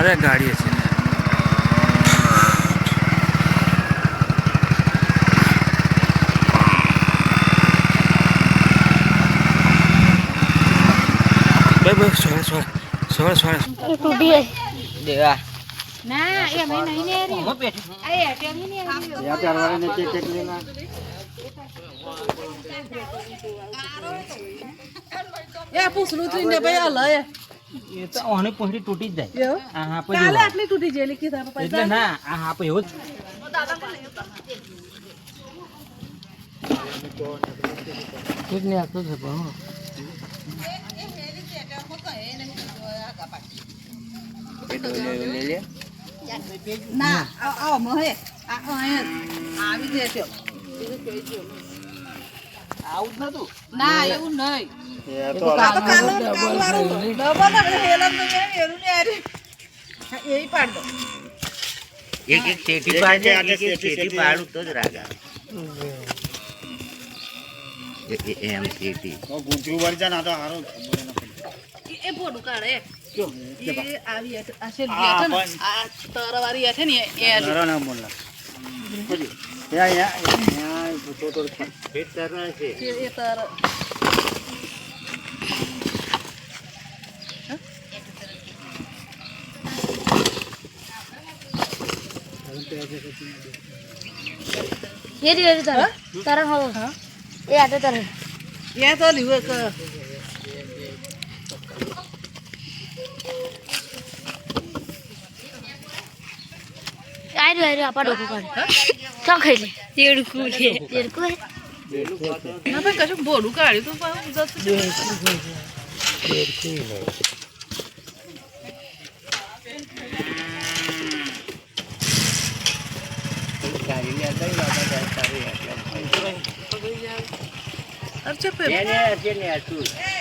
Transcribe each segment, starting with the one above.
અરે ગાડી છે બસ સોળા તૂટી ગઈ દેવા ના એ અમે નહીં ને રી આ એટીએમ ની આવી યા ચારવારે ને ચેક લેના એ પૂછલું થઈને ભાઈ આ લય એ તો ઓની પહોંચી તૂટી જ જાય આ હા પછી કાલે આટલી તૂટી જેલી કીધા પપ્પા એટલે ના આ હા પછી એવું જ ને આતો છે પણ ના આવો મહે આવી જશે આવું જ નતું ના એવું નહીં એ તો કાલો કાલવાળું ડબલ હેલમ તો એનું ને આરી એઈ પાડ દો એક એક ચેટી પાડે એક એક ચેટી પાડું તો જ રાગા એમ ચેટી ગુંચરું વળી જાય ના તો હારો એ ફોટો કાઢે એ આવી આ છે આ તરવારી આ છે ને એ હારો ના બોલના યા તો બેટર છે એ તર ये रे तारा हो ये आते तारा એ તો લીવે ક आई रे आपा डोको काढ तो खाइले तेडकू रे तेडकू ના ભાઈ કશું બોલું કાઢ્યું તો પાછું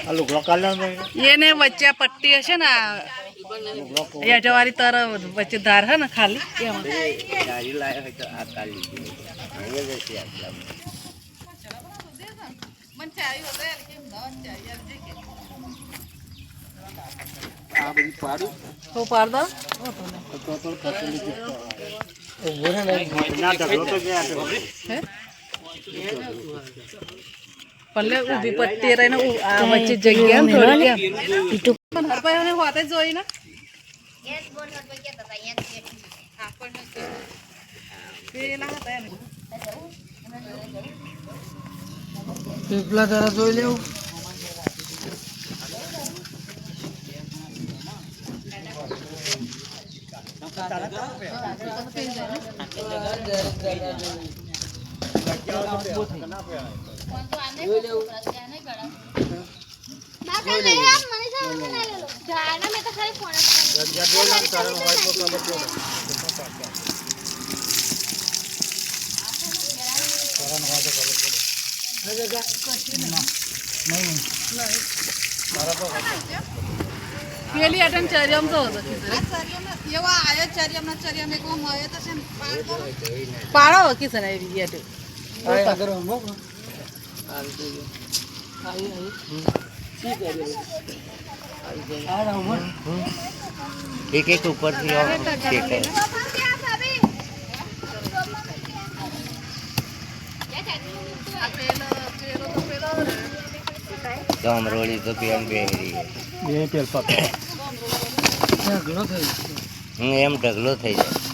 આ લુગડો કાઢવાનો એને વચ્ચે પટ્ટી હશે ને એ જવારી તર વચ્ચે ધાર હે ને ખાલી એમાં ગાડી લાયો હોય તો આ કાલી અહીંયા જશે આટલા આ બધી પાડું તો પાડ દો ના ઢગલો તો ગયા પલ્લે ઊભી પટ્ટી રહીને આ વચ્ચે જગ્યા ને થોડી પીટુ પણ હરપાઈ હોતે જોઈ ને પેલા હતા એને પેપલા તારા જોઈ લેવું પેલી આટમ ચરિયમ તો હતો એવા આયો ચરિયમ એક મળે તો છે પાડો કિસન આવી આટમ આગળ હમો એક એક ઉપરથી ચેક ડમરોળી તો પેન બેહરી એ પેલ પક ઝઘડો થઈ એમ ઢગલો થઈ જાય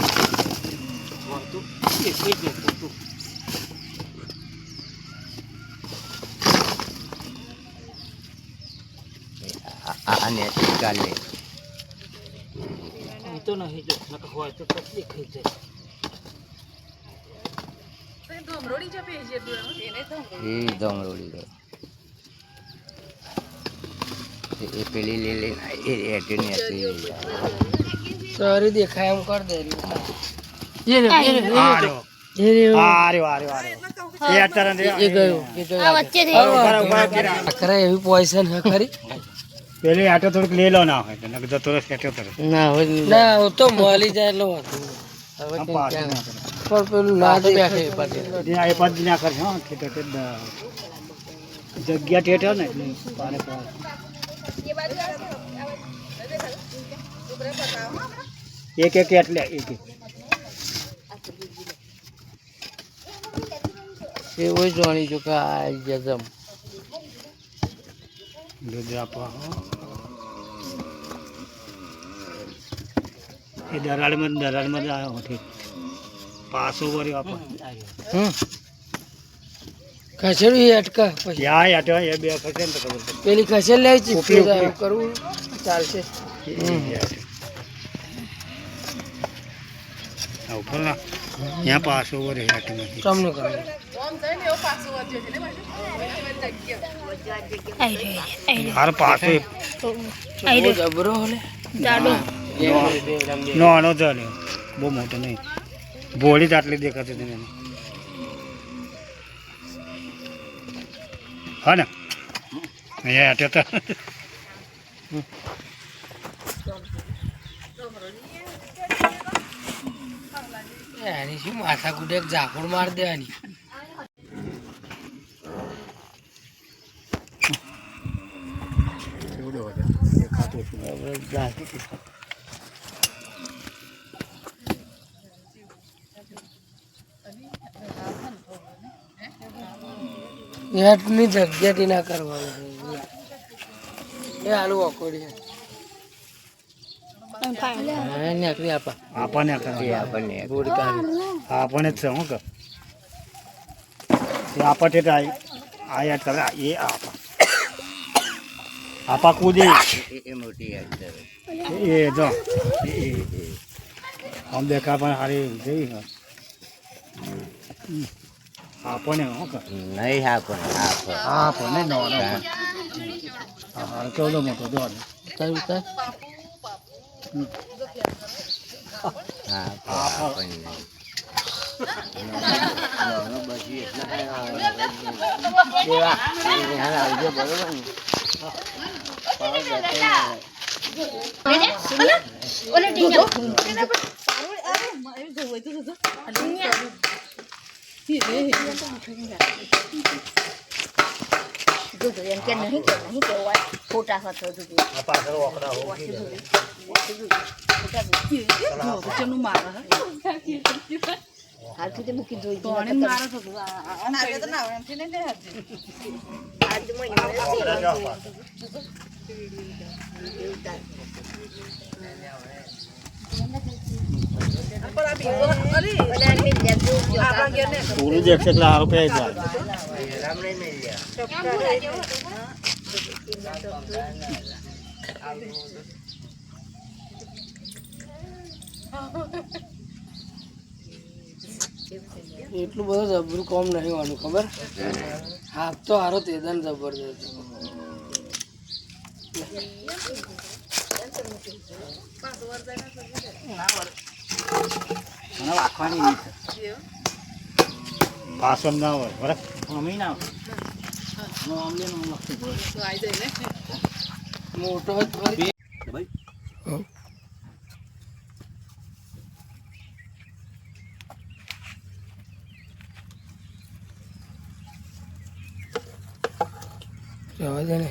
આને કાલે તો નહીં જો નક હોય તો તકલીફ થઈ જાય ધમરોડી છે પેજે એને તો એ ડમરોળી એ પેલી લે લે એ એટેની હતી સારી દેખાય એમ કર દે એ અત્યારે એ ગયો આ વચ્ચે થી ખરા એવી પોઈઝન હે ખરી પેલી આટો થોડીક લઈ લો ના હોય તો નક જતો રસ કેટો તરત ના હોય ના હું તો મળી જાય એટલે વાંધો હવે પણ પેલું ના તો બેઠે પાછી એ પદ ના કરશે હા ખેતર તે જગ્યા ઠેઠ ને એટલે પારે પાર એ બાજુ આ બાજુ ઉભરે બતાવો એક એટલે એક એવું જાણી છું કે આ જમ દૂધ આપવા એ દરાડમાં જ આવ્યો ઠીક પાછો વર્યો આપો ખસેડું એ અટકા પછી યા યાટો એ બે ખસે ને તો ખબર પડે પેલી ખસેડ લે છે ઉપરી, ઉપરી. કરવું ચાલશે ઉપર ના ત્યાં પાછો વર્યો યાટો નથી તમને કરવું ઓમ જઈને એવો પાછો વધ્યો છે ને બાજુ હાર પાછો બહુ જબરો હલે નાનો ચાલે બહુ મોટો નહીં ભોળી જ આટલી દેખાતી હતી એને હા ને અહીંયા આટો તો એની શું માથા કુડે ઝાપડ માર દેવાની હેઠની જગ્યાથી ના કરવાનું એ આલુ અકોડી નીકળી આપા આપણને આપણને જ છે હું કે આપા તે આ યાદ કરે એ આપા કૂદી એ મોટી યાદ કરે એ જો આમ દેખા પણ સારી જઈ આપણને હું કે નહીં હા પણ આપણને નાનો હા કેવડો મોટો જો ઉતાર ઉતાર હા આપણને આવજો બરોબર ને ઓલે ટીંગા દૂધ એમ કે નહીં કેવાય ખોટા હતો દૂધ પાછળ ઓકડા હો ચનું મારે હાલથી તે મૂકી જોઈ કોણે મારે તો નાવે તો નાવે એમથી નહીં દેખાતી. આજ મહિનો પર આ બીજો અલી ઓલે આને મિલ જો આપણા ઘેર ને પૂરું દેખશે એટલે સારું પે જાય રામ નહીં મિલ ગયા એટલું બધું જબરું કોમ નહીં હોવાનું ખબર હાથ તો હારો તેદાન જબરદસ્ત પાછળ ના હોય બરાબર આવી જાય ને મોટો જ ફરી જવા દે ને